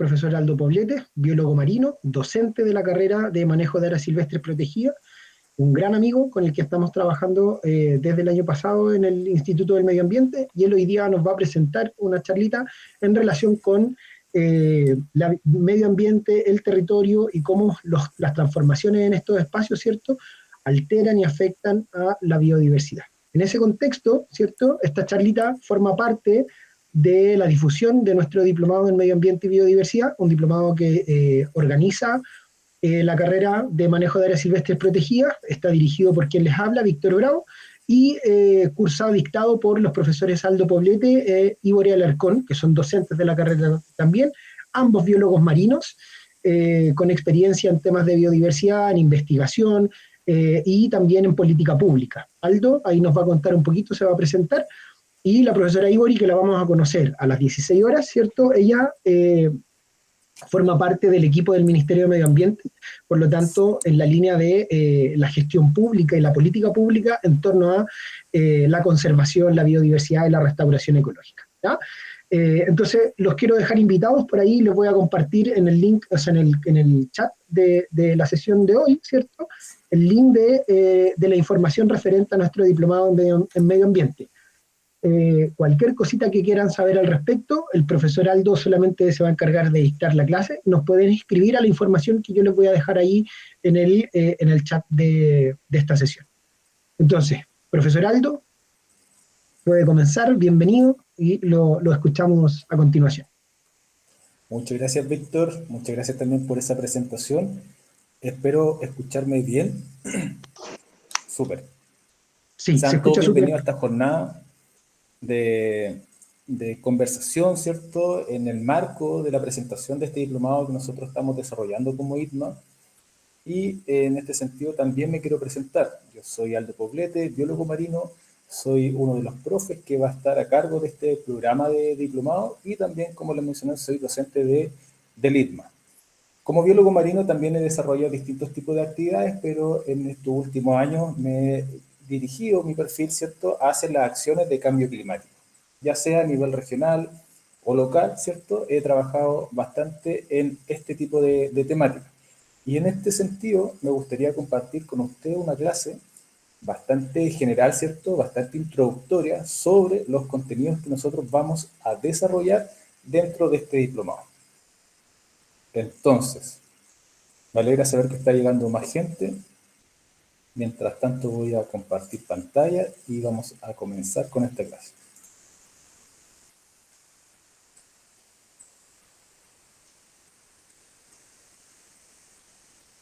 profesor Aldo Poblete, biólogo marino, docente de la carrera de manejo de áreas silvestres protegidas, un gran amigo con el que estamos trabajando desde el año pasado en el Instituto del Medio Ambiente, y él hoy día nos va a presentar una charlita en relación con el medio ambiente, el territorio y cómo las transformaciones en estos espacios, ¿cierto?, alteran y afectan a la biodiversidad. En ese contexto, ¿cierto?, esta charlita forma parte de la difusión de nuestro diplomado en Medio Ambiente y Biodiversidad, un diplomado que organiza la carrera de manejo de áreas silvestres protegidas, está dirigido por quien les habla, Víctor Bravo, y cursado, dictado por los profesores Aldo Poblete y Borea Alarcón, que son docentes de la carrera también, ambos biólogos marinos, con experiencia en temas de biodiversidad, en investigación y también en política pública. Aldo ahí nos va a contar un poquito, se va a presentar, y la profesora Ibori, que la vamos a conocer a las 16 horas, ¿cierto? Ella forma parte del equipo del Ministerio de Medio Ambiente, por lo tanto, en la línea de la gestión pública y la política pública en torno a la conservación, la biodiversidad y la restauración ecológica, ¿ya? Entonces, los quiero dejar invitados por ahí, les voy a compartir en el link, o sea, en el chat de la sesión de hoy, ¿cierto?, el link de la información referente a nuestro diplomado en medio ambiente. Cualquier cosita que quieran saber al respecto, el profesor Aldo solamente se va a encargar de dictar la clase. Nos pueden inscribir a la información que yo les voy a dejar ahí en el chat de esta sesión. Entonces, profesor Aldo, puede comenzar, bienvenido, y lo escuchamos a continuación. Muchas gracias, Víctor. Muchas gracias también por esa presentación. Espero escucharme bien. Súper. Sí, se Sean todos escucha súper. bienvenidos a esta jornada de conversación, ¿cierto?, en el marco de la presentación de este diplomado que nosotros estamos desarrollando como ITMA. Y en este sentido también me quiero presentar. Yo soy Aldo Poblete, biólogo marino, soy uno de los profes que va a estar a cargo de este programa de diplomado, y también, como les mencioné, soy docente del ITMA. Como biólogo marino también he desarrollado distintos tipos de actividades, pero en estos últimos años me he dirigido mi perfil, ¿cierto?, hacia las acciones de cambio climático, ya sea a nivel regional o local, ¿cierto? He trabajado bastante en este tipo de temáticas. Y en este sentido me gustaría compartir con usted una clase bastante general, ¿cierto?, bastante introductoria sobre los contenidos que nosotros vamos a desarrollar dentro de este diplomado. Entonces, me alegra saber que está llegando más gente. Mientras tanto voy a compartir pantalla y vamos a comenzar con esta clase.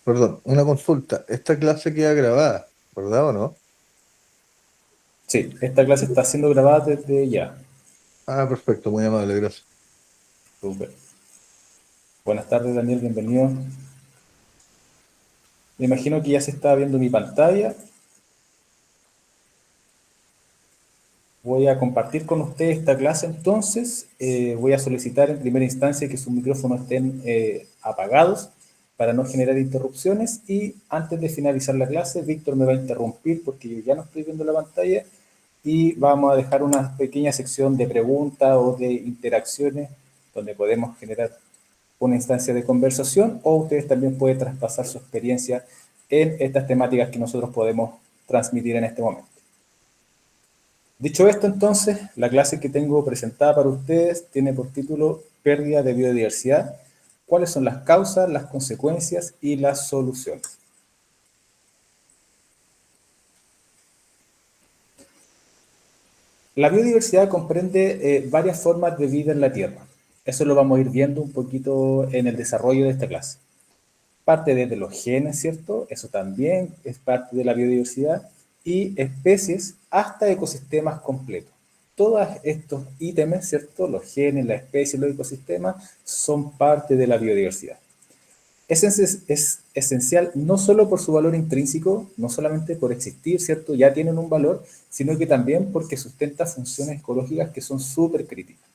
Perdón, una consulta. Esta clase queda grabada, ¿verdad o no? Sí, esta clase está siendo grabada desde ya. Ah, perfecto, muy amable, gracias. Súper. Buenas tardes, Daniel, bienvenido. Me imagino que ya se está viendo mi pantalla. Voy a compartir con ustedes esta clase entonces. Voy a solicitar en primera instancia que sus micrófonos estén apagados para no generar interrupciones, y antes de finalizar la clase, Víctor me va a interrumpir porque yo ya no estoy viendo la pantalla, y vamos a dejar una pequeña sección de preguntas o de interacciones donde podemos generar una instancia de conversación, o ustedes también pueden traspasar su experiencia en estas temáticas que nosotros podemos transmitir en este momento. Dicho esto, entonces, la clase que tengo presentada para ustedes tiene por título Pérdida de biodiversidad. ¿Cuáles son las causas, las consecuencias y las soluciones? La biodiversidad comprende varias formas de vida en la Tierra. Eso lo vamos a ir viendo un poquito en el desarrollo de esta clase. Parte desde los genes, ¿cierto? Eso también es parte de la biodiversidad. Y especies hasta ecosistemas completos. Todos estos ítems, ¿cierto?, los genes, las especies, los ecosistemas, son parte de la biodiversidad. Es esencial no solo por su valor intrínseco, no solamente por existir, ¿cierto?, ya tienen un valor, sino que también porque sustenta funciones ecológicas que son súper críticas.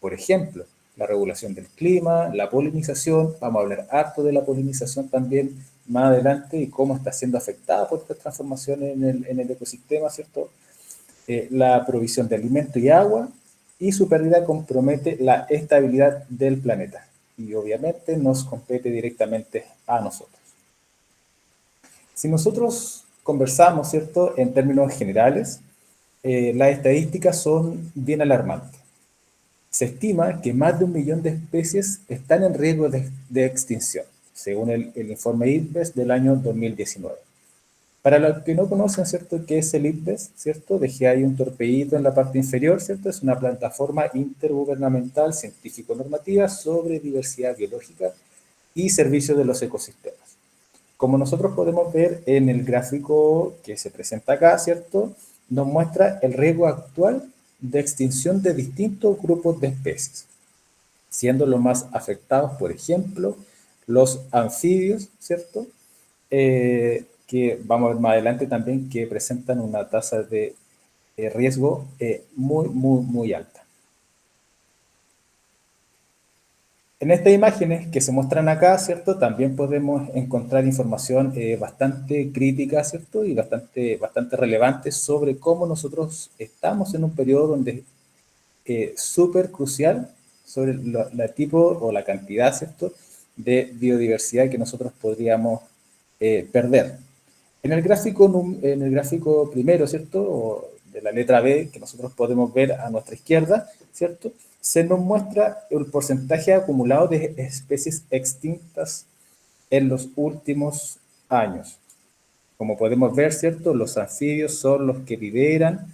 Por ejemplo, la regulación del clima, la polinización, vamos a hablar harto de la polinización también más adelante y cómo está siendo afectada por estas transformaciones en el ecosistema, ¿cierto? La provisión de alimento y agua, y su pérdida compromete la estabilidad del planeta. y obviamente nos compete directamente a nosotros. Si nosotros conversamos, ¿cierto?, en términos generales, las estadísticas son bien alarmantes. Se estima que más de 1 millón de especies están en riesgo de extinción, según el informe IPBES del año 2019. Para los que no conocen, ¿cierto?, qué es el IPBES, ¿cierto?, dejé ahí un torpedito en la parte inferior, ¿cierto? Es una plataforma intergubernamental científico-normativa sobre diversidad biológica y servicios de los ecosistemas. Como nosotros podemos ver en el gráfico que se presenta acá, ¿cierto?, nos muestra el riesgo actual de extinción de distintos grupos de especies, siendo los más afectados, por ejemplo, los anfibios, ¿cierto?, que vamos a ver más adelante también, que presentan una tasa de riesgo muy alta. En estas imágenes que se muestran acá, ¿cierto?, también podemos encontrar información bastante crítica, ¿cierto?, y bastante relevante sobre cómo nosotros estamos en un periodo donde súper crucial sobre la tipo o la cantidad, ¿cierto?, de biodiversidad que nosotros podríamos perder. En el gráfico primero, ¿cierto?, o de la letra B, que nosotros podemos ver a nuestra izquierda, ¿cierto?, se nos muestra el porcentaje acumulado de especies extintas en los últimos años. Como podemos ver, ¿cierto?, los anfibios son los que lideran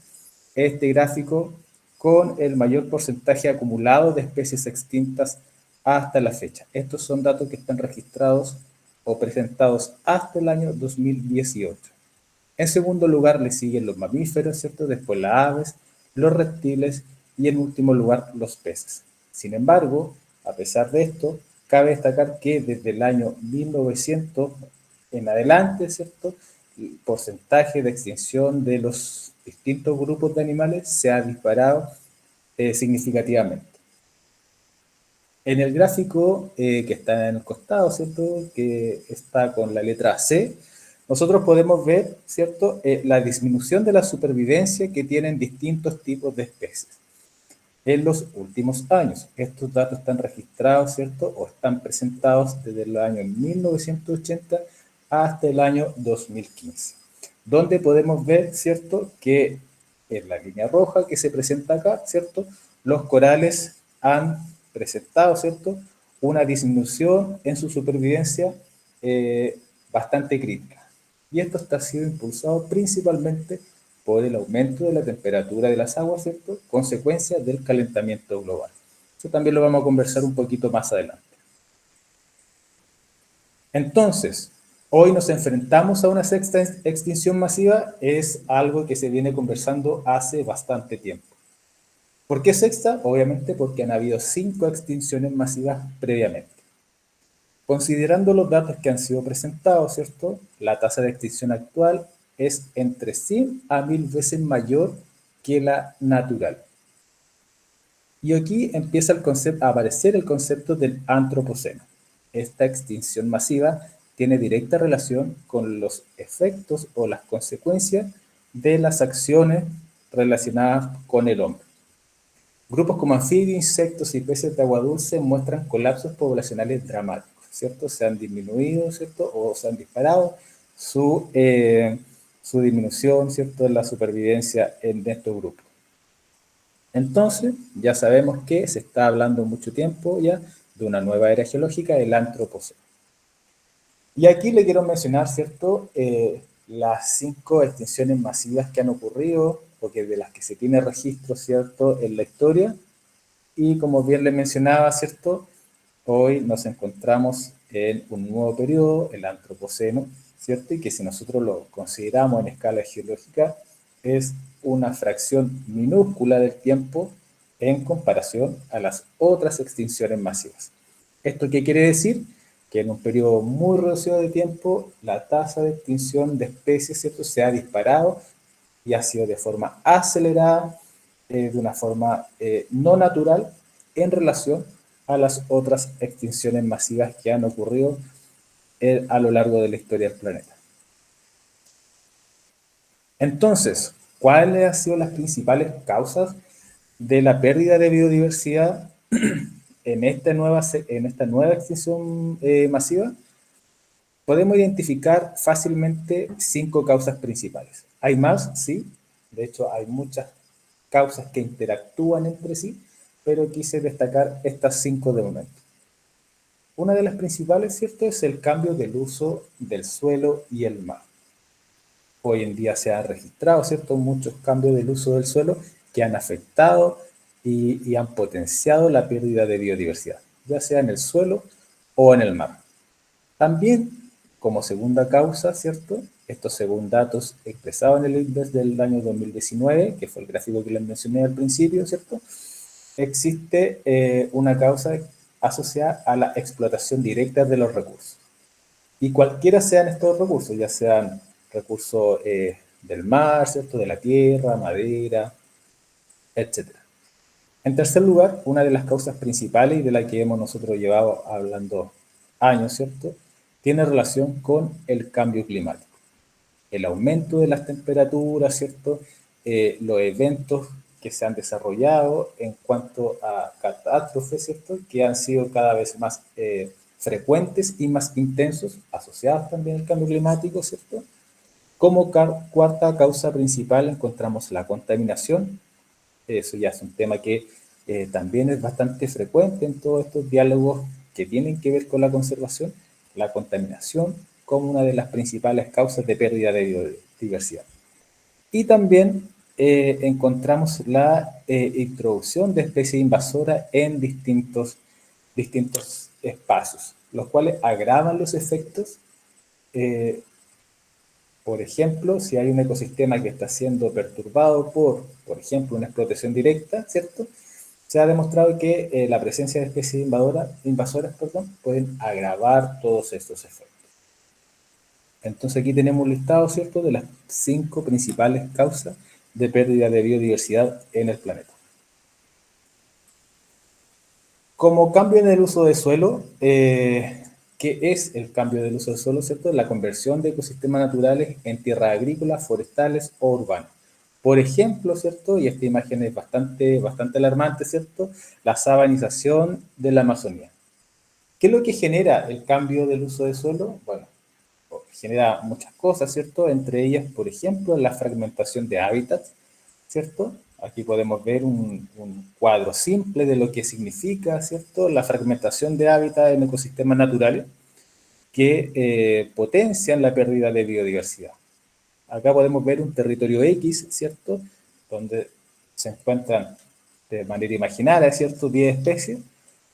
este gráfico con el mayor porcentaje acumulado de especies extintas hasta la fecha. Estos son datos que están registrados o presentados hasta el año 2018. En segundo lugar le siguen los mamíferos, ¿cierto? Después las aves, los reptiles y en último lugar los peces. Sin embargo, a pesar de esto, cabe destacar que desde el año 1900 en adelante, ¿cierto?, el porcentaje de extinción de los distintos grupos de animales se ha disparado significativamente. En el gráfico que está en el costado, ¿cierto?, que está con la letra C, nosotros podemos ver, ¿cierto?, la disminución de la supervivencia que tienen distintos tipos de especies en los últimos años. Estos datos están registrados, ¿cierto?, o están presentados desde el año 1980 hasta el año 2015, donde podemos ver, ¿cierto?, que en la línea roja que se presenta acá, ¿cierto?, los corales han presentado, ¿cierto?, una disminución en su supervivencia bastante crítica. Y esto está sido impulsado principalmente por el aumento de la temperatura de las aguas, ¿cierto?, consecuencia del calentamiento global. Eso también lo vamos a conversar un poquito más adelante. Entonces, hoy nos enfrentamos a una sexta extinción masiva, es algo que se viene conversando hace bastante tiempo. ¿Por qué sexta? Obviamente porque han habido 5 extinciones masivas previamente. Considerando los datos que han sido presentados, ¿cierto?, la tasa de extinción actual es entre 100 a 1000 veces mayor que la natural. Y aquí empieza a aparecer el concepto del antropoceno. Esta extinción masiva tiene directa relación con los efectos o las consecuencias de las acciones relacionadas con el hombre. Grupos como anfibios, insectos y peces de agua dulce muestran colapsos poblacionales dramáticos, ¿cierto? Se han disminuido, ¿cierto?, o se han disparado su disminución, ¿cierto?, en la supervivencia en estos grupos. Entonces, ya sabemos que se está hablando mucho tiempo ya de una nueva era geológica, el antropoceno. Y aquí le quiero mencionar, ¿cierto?, las 5 extinciones masivas que han ocurrido, porque de las que se tiene registro, ¿cierto?, en la historia. Y como bien le mencionaba, ¿cierto?, hoy nos encontramos en un nuevo periodo, el antropoceno, ¿cierto? Y que si nosotros lo consideramos en escala geológica, es una fracción minúscula del tiempo en comparación a las otras extinciones masivas. ¿Esto qué quiere decir? Que en un periodo muy reducido de tiempo, la tasa de extinción de especies, ¿cierto?, se ha disparado y ha sido de forma acelerada, de una forma no natural en relación a las otras extinciones masivas que han ocurrido a lo largo de la historia del planeta. Entonces, ¿cuáles han sido las principales causas de la pérdida de biodiversidad en esta nueva extinción masiva, podemos identificar fácilmente 5 causas principales. ¿Hay más? Sí. De hecho, hay muchas causas que interactúan entre sí, pero quise destacar estas 5 de momento. Una de las principales, ¿cierto?, es el cambio del uso del suelo y el mar. Hoy en día se han registrado, ¿cierto?, muchos cambios del uso del suelo que han afectado y han potenciado la pérdida de biodiversidad, ya sea en el suelo o en el mar. También, como segunda causa, ¿cierto?, esto según datos expresados en el INDES del año 2019, que fue el gráfico que les mencioné al principio, ¿cierto?, existe una causa asociada a la explotación directa de los recursos. Y cualquiera sean estos recursos, ya sean recursos del mar, ¿cierto?, de la tierra, madera, etc. En tercer lugar, una de las causas principales y de la que hemos nosotros llevado hablando años, ¿cierto?, tiene relación con el cambio climático. El aumento de las temperaturas, ¿cierto?, los eventos que se han desarrollado en cuanto a catástrofes, ¿cierto?, que han sido cada vez más frecuentes y más intensos, asociados también al cambio climático, ¿cierto? Como cuarta causa principal encontramos la contaminación. Eso ya es un tema que también es bastante frecuente en todos estos diálogos que tienen que ver con la conservación, la contaminación como una de las principales causas de pérdida de biodiversidad. Y también encontramos la introducción de especies invasoras en distintos espacios, los cuales agravan los efectos. Por ejemplo, si hay un ecosistema que está siendo perturbado por ejemplo, una explotación directa, ¿cierto?, se ha demostrado que la presencia de especies invasoras, pueden agravar todos estos efectos. Entonces aquí tenemos un listado, ¿cierto?, de las 5 principales causas de pérdida de biodiversidad en el planeta. Como cambio en el uso de suelo, ¿qué es el cambio del uso del suelo, cierto? La conversión de ecosistemas naturales en tierras agrícolas, forestales o urbanas. Por ejemplo, ¿cierto? Y esta imagen es bastante alarmante, ¿cierto? La sabanización de la Amazonía. ¿Qué es lo que genera el cambio del uso de suelo? Bueno, genera muchas cosas, ¿cierto? Entre ellas, por ejemplo, la fragmentación de hábitats, ¿cierto? Aquí podemos ver un cuadro simple de lo que significa, ¿cierto?, la fragmentación de hábitats en ecosistemas naturales que potencian la pérdida de biodiversidad. Acá podemos ver un territorio X, ¿cierto?, donde se encuentran de manera imaginaria, ¿cierto?, 10 especies,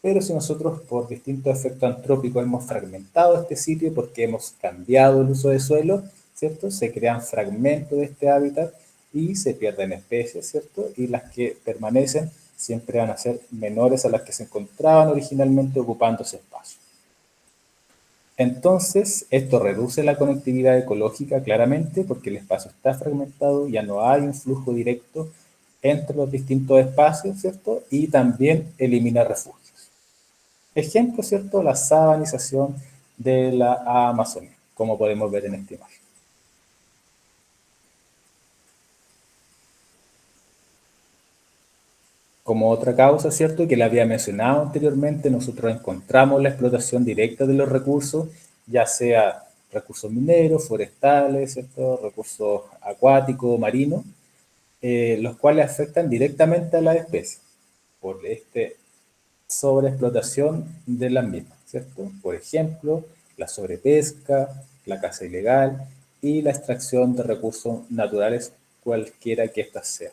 pero si nosotros por distintos efectos antrópicos hemos fragmentado este sitio porque hemos cambiado el uso de suelo, ¿cierto?, se crean fragmentos de este hábitat y se pierden especies, ¿cierto?, y las que permanecen siempre van a ser menores a las que se encontraban originalmente ocupando ese espacio. Entonces, esto reduce la conectividad ecológica claramente porque el espacio está fragmentado, ya no hay un flujo directo entre los distintos espacios, ¿cierto?, y también elimina refugios. Ejemplo, ¿cierto?, la sabanización de la Amazonía, como podemos ver en esta imagen. Como otra causa, ¿cierto?, que la había mencionado anteriormente, nosotros encontramos la explotación directa de los recursos, ya sea recursos mineros, forestales, ¿cierto?, recursos acuáticos, marinos, los cuales afectan directamente a la especie por sobreexplotación de las mismas, ¿cierto? Por ejemplo, la sobrepesca, la caza ilegal y la extracción de recursos naturales, cualquiera que éstas sean.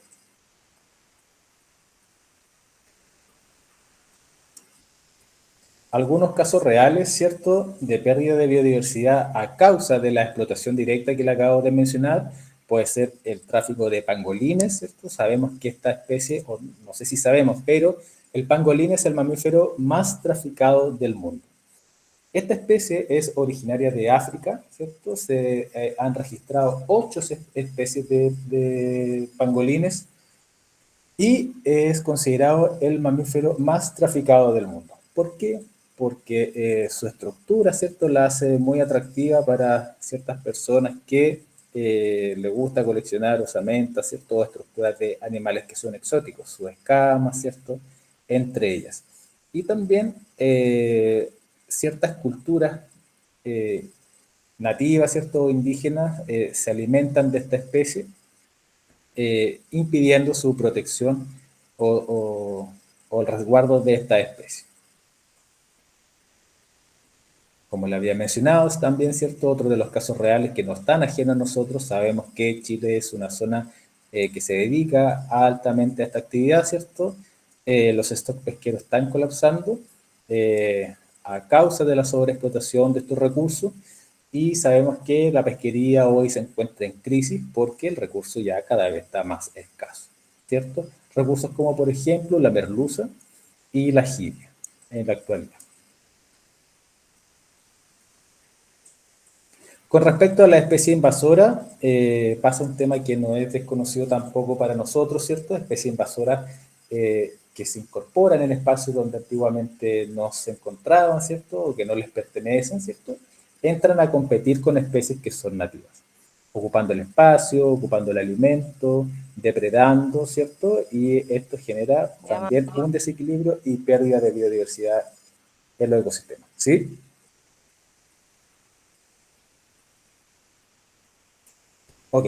Algunos casos reales, ¿cierto?, de pérdida de biodiversidad a causa de la explotación directa que le acabo de mencionar, puede ser el tráfico de pangolines, ¿cierto? Sabemos que esta especie, o no sé si sabemos, pero el pangolín es el mamífero más traficado del mundo. Esta especie es originaria de África, ¿cierto? Se han registrado 8 especies de pangolines y es considerado el mamífero más traficado del mundo. ¿Por qué? Porque su estructura, ¿cierto?, la hace muy atractiva para ciertas personas que le gusta coleccionar osamentas, ¿cierto?, o estructuras de animales que son exóticos, sus escamas, ¿cierto?, entre ellas. Y también ciertas culturas nativas, ¿cierto? Indígenas, se alimentan de esta especie, impidiendo su protección o el resguardo de esta especie. Como le había mencionado, también, ¿cierto? Otro de los casos reales que no están ajenos a nosotros, sabemos que Chile es una zona que se dedica altamente a esta actividad, ¿cierto? Los stocks pesqueros están colapsando a causa de la sobreexplotación de estos recursos y sabemos que la pesquería hoy se encuentra en crisis porque el recurso ya cada vez está más escaso, ¿cierto? Recursos como, por ejemplo, la merluza y la jibia en la actualidad. Con respecto a la especie invasora, pasa un tema que no es desconocido tampoco para nosotros, ¿cierto? Especies invasoras que se incorporan en espacios donde antiguamente no se encontraban, ¿cierto? O que no les pertenecen, ¿cierto? Entran a competir con especies que son nativas, ocupando el espacio, ocupando el alimento, depredando, ¿cierto? Y esto genera también un desequilibrio y pérdida de biodiversidad en los ecosistemas, ¿sí? Ok.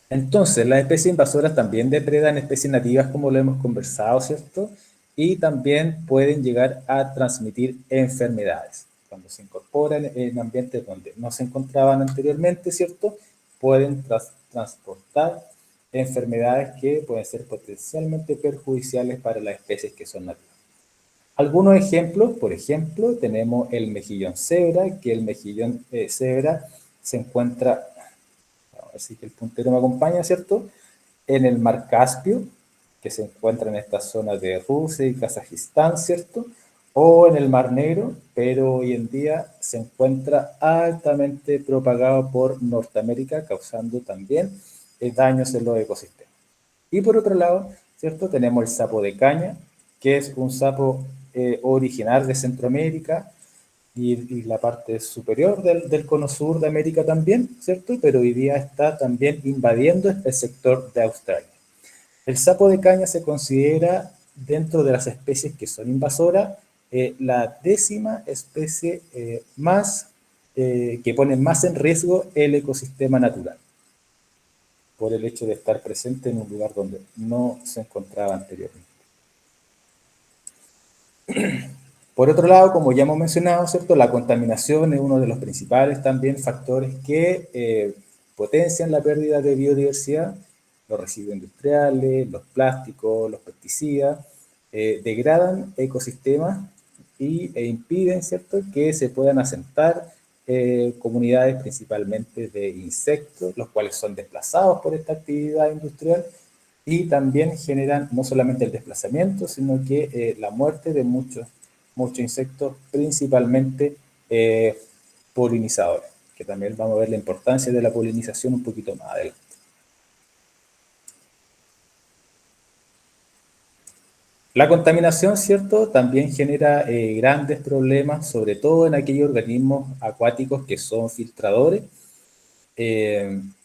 Entonces, las especies invasoras también depredan especies nativas, como lo hemos conversado, ¿cierto? Y también pueden llegar a transmitir enfermedades. Cuando se incorporan en ambientes donde no se encontraban anteriormente, ¿cierto? Pueden transportar enfermedades que pueden ser potencialmente perjudiciales para las especies que son nativas. Algunos ejemplos, por ejemplo, tenemos el mejillón cebra, que el mejillón cebra se encuentra, así que el puntero me acompaña, ¿cierto? En el mar Caspio, que se encuentra en esta zona de Rusia y Kazajistán, ¿cierto? O en el mar Negro, pero hoy en día se encuentra altamente propagado por Norteamérica, causando también daños en los ecosistemas. Y por otro lado, ¿cierto? Tenemos el sapo de caña, que es un sapo original de Centroamérica, y la parte superior del cono sur de América también, ¿cierto? Pero hoy día está también invadiendo el sector de Australia. El sapo de caña se considera, dentro de las especies que son invasoras, la 10ª especie que pone más en riesgo el ecosistema natural, por el hecho de estar presente en un lugar donde no se encontraba anteriormente. Por otro lado, como ya hemos mencionado, ¿cierto? La contaminación es uno de los principales también factores que potencian la pérdida de biodiversidad. Los residuos industriales, los plásticos, los pesticidas, degradan ecosistemas e impiden, ¿cierto?, que se puedan asentar comunidades principalmente de insectos, los cuales son desplazados por esta actividad industrial y también generan no solamente el desplazamiento, sino que la muerte de muchos insectos, principalmente polinizadores, que también vamos a ver la importancia de la polinización un poquito más adelante. La contaminación, ¿cierto?, también genera grandes problemas, sobre todo en aquellos organismos acuáticos que son filtradores.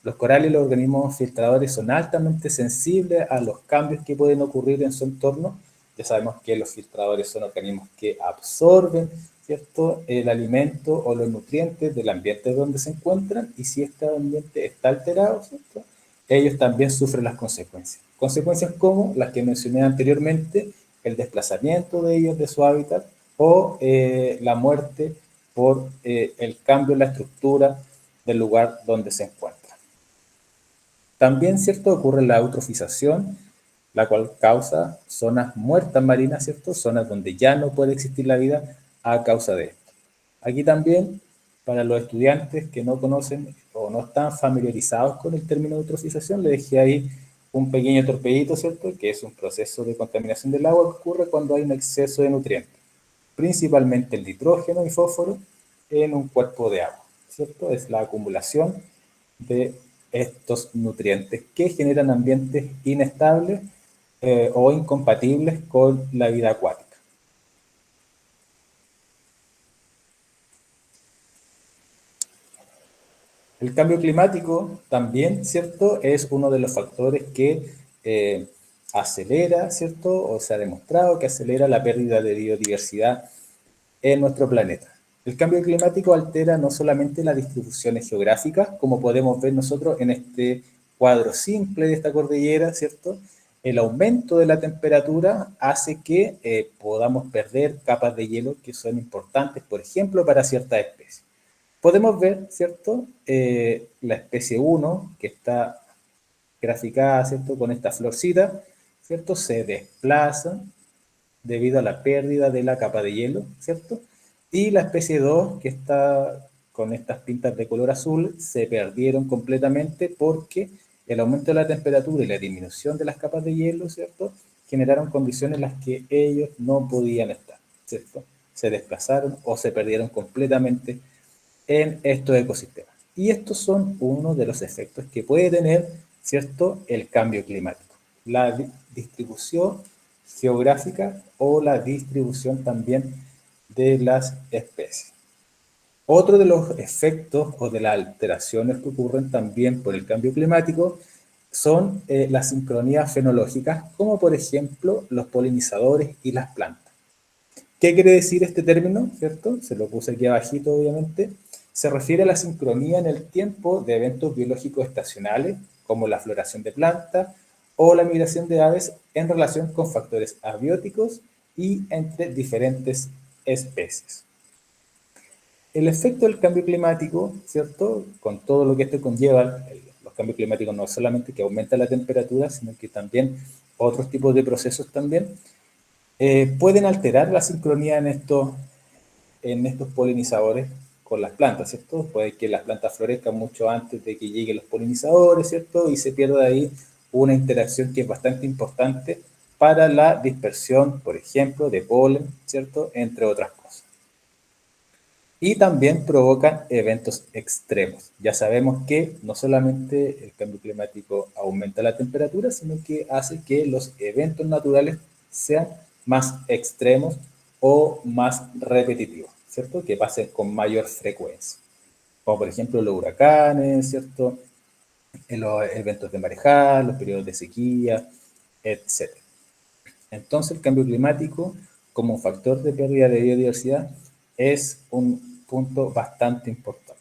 Los corales y los organismos filtradores son altamente sensibles a los cambios que pueden ocurrir en su entorno. Ya sabemos que los filtradores son organismos que absorben, ¿cierto?, el alimento o los nutrientes del ambiente donde se encuentran, y si este ambiente está alterado, ¿cierto?, ellos también sufren las consecuencias. Consecuencias como las que mencioné anteriormente, el desplazamiento de ellos de su hábitat o la muerte por el cambio en la estructura del lugar donde se encuentra. También, ¿cierto?, ocurre la eutrofización, la cual causa zonas muertas marinas, ¿cierto?, zonas donde ya no puede existir la vida a causa de esto. Aquí también, para los estudiantes que no conocen o no están familiarizados con el término eutrofización, le dejé ahí un pequeño torpedito, ¿cierto?, que es un proceso de contaminación del agua que ocurre cuando hay un exceso de nutrientes, principalmente el nitrógeno y fósforo en un cuerpo de agua, ¿cierto? Es la acumulación de estos nutrientes que generan ambientes inestables o incompatibles con la vida acuática. El cambio climático también, ¿cierto?, es uno de los factores que acelera, ¿cierto? O se ha demostrado que acelera la pérdida de biodiversidad en nuestro planeta. El cambio climático altera no solamente las distribuciones geográficas, como podemos ver nosotros en este cuadro simple de esta cordillera, ¿cierto? El aumento de la temperatura hace que podamos perder capas de hielo que son importantes, por ejemplo, para ciertas especies. Podemos ver, ¿cierto? La especie 1, que está graficada, ¿cierto? Con esta florcita, ¿cierto? Se desplaza debido a la pérdida de la capa de hielo, ¿cierto? Y la especie 2, que está con estas pintas de color azul, se perdieron completamente porque el aumento de la temperatura y la disminución de las capas de hielo, ¿cierto? Generaron condiciones en las que ellos no podían estar, ¿cierto? Se desplazaron o se perdieron completamente en estos ecosistemas. Y estos son uno de los efectos que puede tener, ¿cierto?, el cambio climático. La distribución geográfica o la distribución también de las especies. Otro de los efectos o de las alteraciones que ocurren también por el cambio climático son las sincronías fenológicas, como por ejemplo los polinizadores y las plantas. ¿Qué quiere decir este término? ¿Cierto? Se lo puse aquí abajito, obviamente. Se refiere a la sincronía en el tiempo de eventos biológicos estacionales, como la floración de plantas o la migración de aves en relación con factores abióticos y entre diferentes especies. El efecto del cambio climático, ¿cierto? Con todo lo que esto conlleva, los cambios climáticos no solamente que aumenta la temperatura, sino que también otros tipos de procesos también, pueden alterar la sincronía en estos polinizadores con las plantas, ¿cierto? Puede que las plantas florezcan mucho antes de que lleguen los polinizadores, ¿cierto? Y se pierda ahí una interacción que es bastante importante para la dispersión, por ejemplo, de polen, ¿cierto? Entre otras cosas. Y también provocan eventos extremos. Ya sabemos que no solamente el cambio climático aumenta la temperatura, sino que hace que los eventos naturales sean más extremos o más repetitivos, ¿cierto? Que pasen con mayor frecuencia. Como por ejemplo los huracanes, ¿cierto? En los eventos de marejada, los periodos de sequía, etc. Entonces el cambio climático como factor de pérdida de biodiversidad es un punto bastante importante.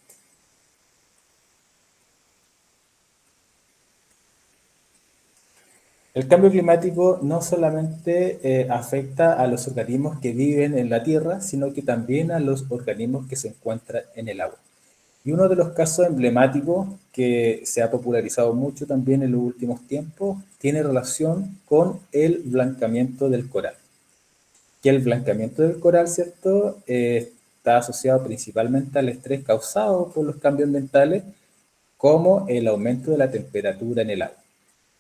El cambio climático no solamente afecta a los organismos que viven en la Tierra, sino que también a los organismos que se encuentran en el agua. Y uno de los casos emblemáticos que se ha popularizado mucho también en los últimos tiempos tiene relación con el blancamiento del coral. Que el blancamiento del coral, ¿cierto?, está asociado principalmente al estrés causado por los cambios ambientales, como el aumento de la temperatura en el agua,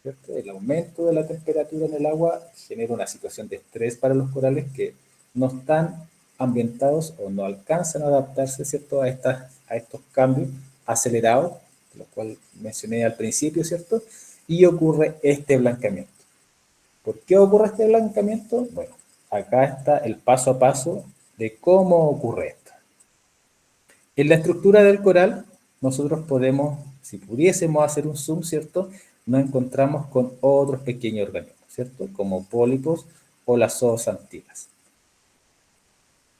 ¿cierto? El aumento de la temperatura en el agua genera una situación de estrés para los corales que no están ambientados o no alcanzan a adaptarse, ¿cierto?, a estos cambios acelerados, lo cual mencioné al principio, ¿cierto? Y ocurre este blancamiento. ¿Por qué ocurre este blancamiento? Bueno, acá está el paso a paso de cómo ocurre esto. En la estructura del coral, nosotros podemos, si pudiésemos hacer un zoom, ¿cierto?, nos encontramos con otros pequeños organismos, ¿cierto?, como pólipos o las zooxantilas.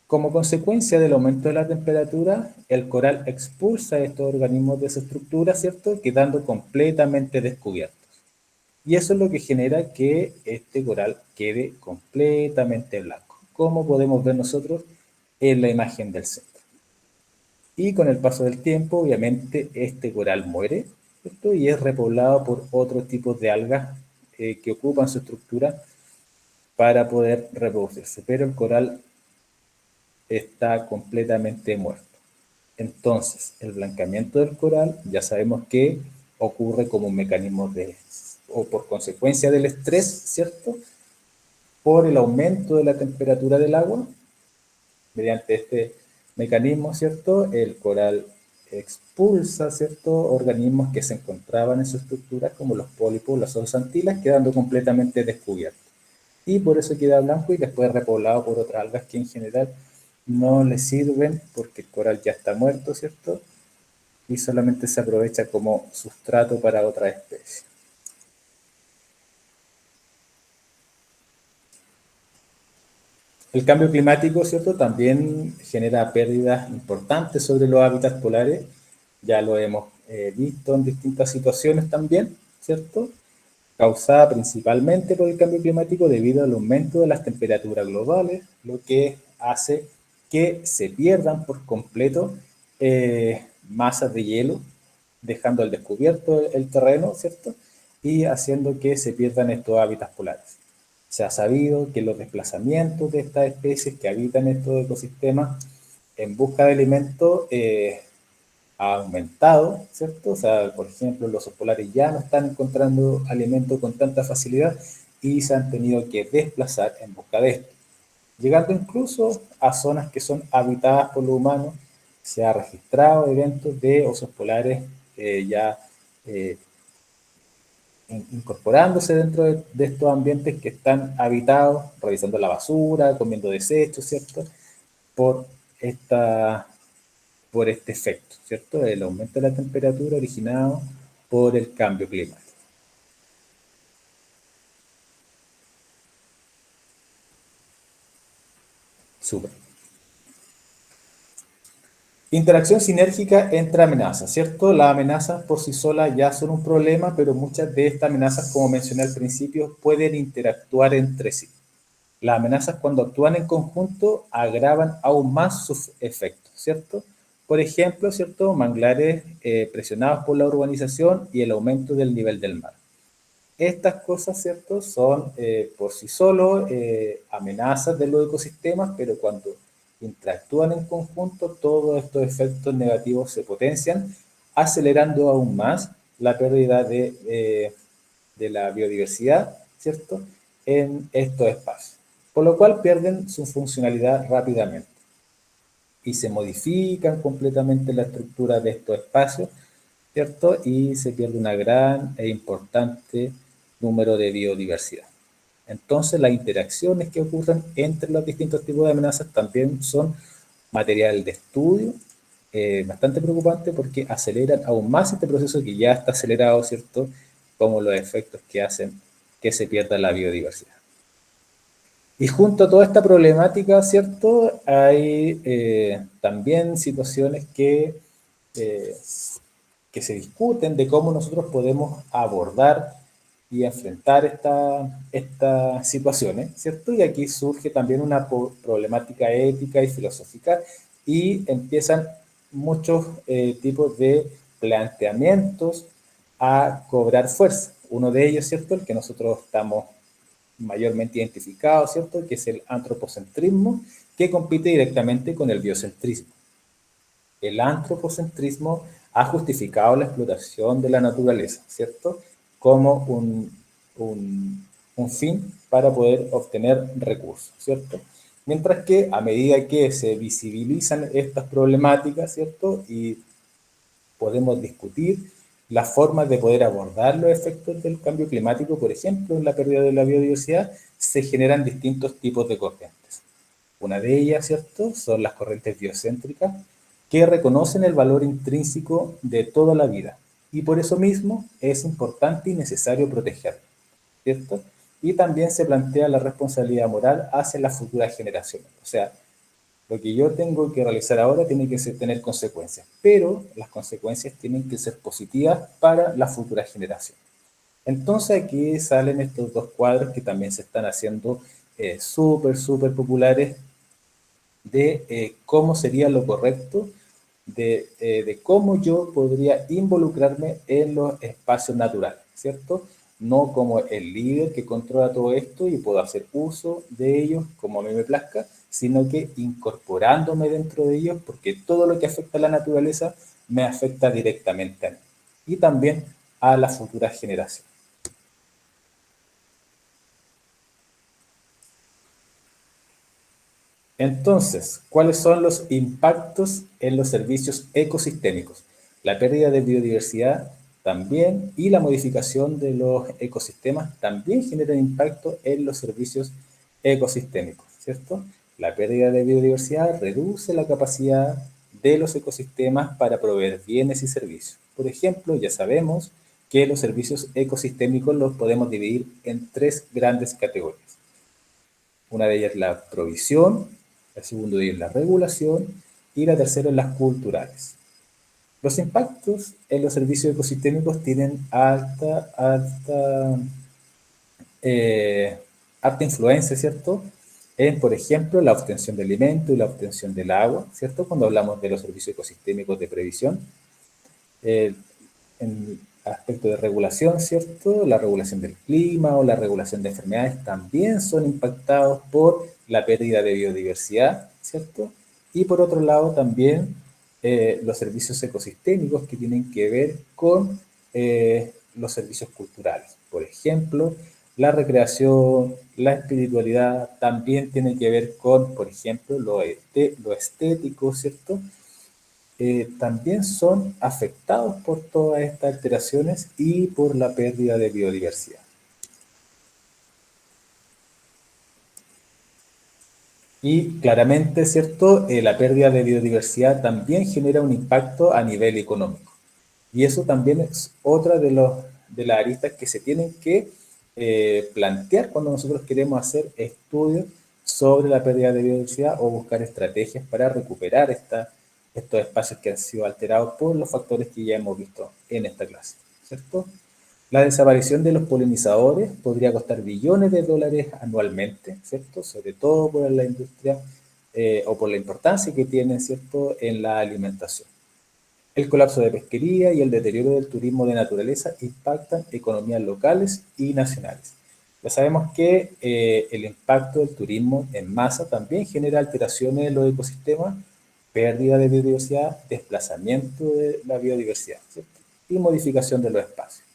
Como consecuencia del aumento de la temperatura, el coral expulsa estos organismos de su estructura, ¿cierto?, quedando completamente descubiertos. Y eso es lo que genera que este coral quede completamente blanco, como podemos ver nosotros en la imagen del centro. Y con el paso del tiempo, obviamente, este coral muere, ¿cierto?, y es repoblado por otros tipos de algas que ocupan su estructura para poder reproducirse. Pero el coral está completamente muerto. Entonces, el blancamiento del coral ya sabemos que ocurre como un mecanismo o por consecuencia del estrés, ¿cierto?, por el aumento de la temperatura del agua. Mediante este mecanismo, ¿cierto?, el coral expulsa, ¿cierto?, organismos que se encontraban en su estructura, como los pólipos, las zooxantilas, quedando completamente descubiertos. Y por eso queda blanco y después repoblado por otras algas que en general no le sirven porque el coral ya está muerto, ¿cierto? Y solamente se aprovecha como sustrato para otra especie. El cambio climático, ¿cierto? También genera pérdidas importantes sobre los hábitats polares. Ya lo hemos visto en distintas situaciones también, ¿cierto? Causada principalmente por el cambio climático debido al aumento de las temperaturas globales, lo que hace que se pierdan por completo masas de hielo, dejando al descubierto el terreno, ¿cierto? Y haciendo que se pierdan estos hábitats polares. Se ha sabido que los desplazamientos de estas especies que habitan estos ecosistemas en busca de alimento ha aumentado, ¿cierto? O sea, por ejemplo, los osos polares ya no están encontrando alimento con tanta facilidad y se han tenido que desplazar en busca de esto, llegando incluso a zonas que son habitadas por los humanos. Se ha registrado eventos de osos polares ya eh, incorporándose dentro de estos ambientes que están habitados, revisando la basura, comiendo desechos, ¿cierto? Por, esta, por este efecto, ¿cierto? El aumento de la temperatura originado por el cambio climático. Súper. Interacción sinérgica entre amenazas, ¿cierto? Las amenazas por sí solas ya son un problema, pero muchas de estas amenazas, como mencioné al principio, pueden interactuar entre sí. Las amenazas, cuando actúan en conjunto, agravan aún más sus efectos, ¿cierto? Por ejemplo, ¿cierto? Manglares presionados por la urbanización y el aumento del nivel del mar. Estas cosas, ¿cierto? Son por sí solos amenazas de los ecosistemas, pero cuando interactúan en conjunto, todos estos efectos negativos se potencian, acelerando aún más la pérdida de la biodiversidad, ¿cierto? En estos espacios, por lo cual pierden su funcionalidad rápidamente y se modifican completamente la estructura de estos espacios, ¿cierto? Y se pierde una gran e importante número de biodiversidad. Entonces, las interacciones que ocurren entre los distintos tipos de amenazas también son material de estudio, bastante preocupante porque aceleran aún más este proceso que ya está acelerado, ¿cierto? Como los efectos que hacen que se pierda la biodiversidad. Y junto a toda esta problemática, ¿cierto? Hay también situaciones que se discuten de cómo nosotros podemos abordar y enfrentar estas situaciones, ¿cierto? Y aquí surge también una problemática ética y filosófica y empiezan muchos tipos de planteamientos a cobrar fuerza. Uno de ellos, ¿cierto? El que nosotros estamos mayormente identificados, ¿cierto? Que es el antropocentrismo, que compite directamente con el biocentrismo. El antropocentrismo ha justificado la explotación de la naturaleza, ¿cierto? Como un fin para poder obtener recursos, ¿cierto? Mientras que a medida que se visibilizan estas problemáticas, ¿cierto? Y podemos discutir las formas de poder abordar los efectos del cambio climático, por ejemplo, en la pérdida de la biodiversidad, se generan distintos tipos de corrientes. Una de ellas, ¿cierto?, son las corrientes biocéntricas, que reconocen el valor intrínseco de toda la vida y por eso mismo es importante y necesario protegerla, ¿cierto? Y también se plantea la responsabilidad moral hacia las futuras generaciones. O sea, lo que yo tengo que realizar ahora tiene que tener consecuencias, pero las consecuencias tienen que ser positivas para las futuras generaciones. Entonces aquí salen estos dos cuadros que también se están haciendo súper populares de cómo sería lo correcto, de cómo yo podría involucrarme en los espacios naturales, ¿cierto? No como el líder que controla todo esto y puedo hacer uso de ellos como a mí me plazca, sino que incorporándome dentro de ellos, porque todo lo que afecta a la naturaleza me afecta directamente a mí y también a las futuras generaciones. Entonces, ¿cuáles son los impactos en los servicios ecosistémicos? La pérdida de biodiversidad también y la modificación de los ecosistemas también generan impacto en los servicios ecosistémicos, ¿cierto? La pérdida de biodiversidad reduce la capacidad de los ecosistemas para proveer bienes y servicios. Por ejemplo, ya sabemos que los servicios ecosistémicos los podemos dividir en tres grandes categorías. Una de ellas es la provisión, el segundo de ellos es la regulación y la tercera es las culturales. Los impactos en los servicios ecosistémicos tienen harta influencia, ¿cierto? En, por ejemplo, la obtención de alimentos y la obtención del agua, ¿cierto? Cuando hablamos de los servicios ecosistémicos de previsión. En aspecto de regulación, ¿cierto? La regulación del clima o la regulación de enfermedades también son impactados por la pérdida de biodiversidad, ¿cierto? Y por otro lado también los servicios ecosistémicos que tienen que ver con los servicios culturales. Por ejemplo, la recreación, la espiritualidad también tiene que ver con, por ejemplo, lo estético, ¿cierto? También son afectados por todas estas alteraciones y por la pérdida de biodiversidad. Y claramente, ¿cierto? La pérdida de biodiversidad también genera un impacto a nivel económico. Y eso también es otra de las aristas que se tienen que plantear cuando nosotros queremos hacer estudios sobre la pérdida de biodiversidad o buscar estrategias para recuperar estos espacios que han sido alterados por los factores que ya hemos visto en esta clase, ¿cierto? La desaparición de los polinizadores podría costar billones de dólares anualmente, ¿cierto? Sobre todo por la industria o por la importancia que tienen, ¿cierto?, en la alimentación. El colapso de pesquería y el deterioro del turismo de naturaleza impactan economías locales y nacionales. Ya sabemos que el impacto del turismo en masa también genera alteraciones en los ecosistemas, pérdida de biodiversidad, desplazamiento de la biodiversidad, ¿cierto? Y modificación de los espacios.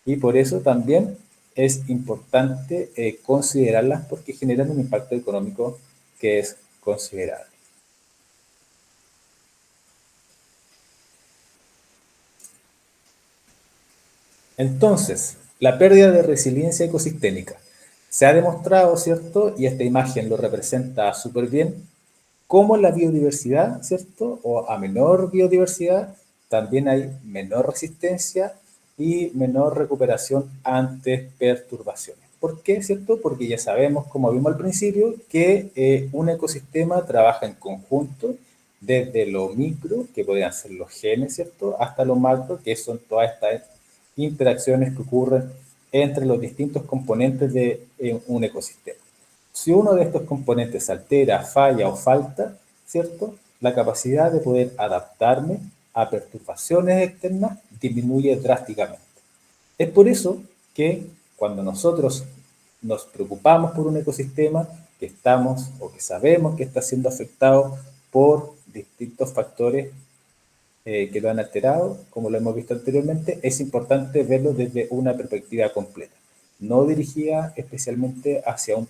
Y por eso también es importante considerarlas porque generan un impacto económico que es considerable. Entonces, la pérdida de resiliencia ecosistémica. Se ha demostrado, ¿cierto? Y esta imagen lo representa súper bien, cómo la biodiversidad, ¿cierto? O a menor biodiversidad, también hay menor resistencia y menor recuperación ante perturbaciones. ¿Por qué, cierto? Porque ya sabemos, como vimos al principio, que un ecosistema trabaja en conjunto desde lo micro, que podrían ser los genes, ¿cierto? Hasta lo macro, que son todas estas interacciones que ocurren entre los distintos componentes de un ecosistema. Si uno de estos componentes se altera, falla o falta, ¿cierto? La capacidad de poder adaptarme a perturbaciones externas disminuye drásticamente. Es por eso que cuando nosotros nos preocupamos por un ecosistema que estamos o que sabemos que está siendo afectado por distintos factores que lo han alterado, como lo hemos visto anteriormente, es importante verlo desde una perspectiva completa, no dirigida especialmente hacia un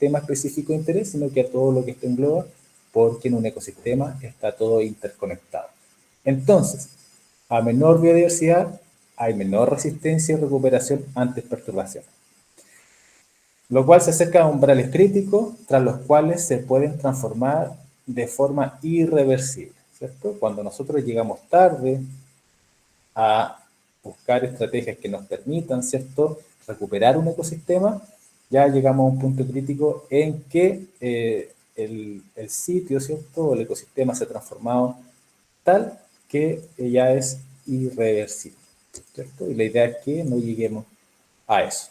tema específico de interés, sino que a todo lo que esto engloba, porque en un ecosistema está todo interconectado. Entonces, a menor biodiversidad, hay menor resistencia y recuperación ante perturbaciones, lo cual se acerca a umbrales críticos, tras los cuales se pueden transformar de forma irreversible, ¿cierto? Cuando nosotros llegamos tarde a buscar estrategias que nos permitan, ¿cierto?, recuperar un ecosistema, ya llegamos a un punto crítico en que el sitio, ¿cierto?, o el ecosistema se ha transformado tal que ya es irreversible, ¿cierto? Y la idea es que no lleguemos a eso.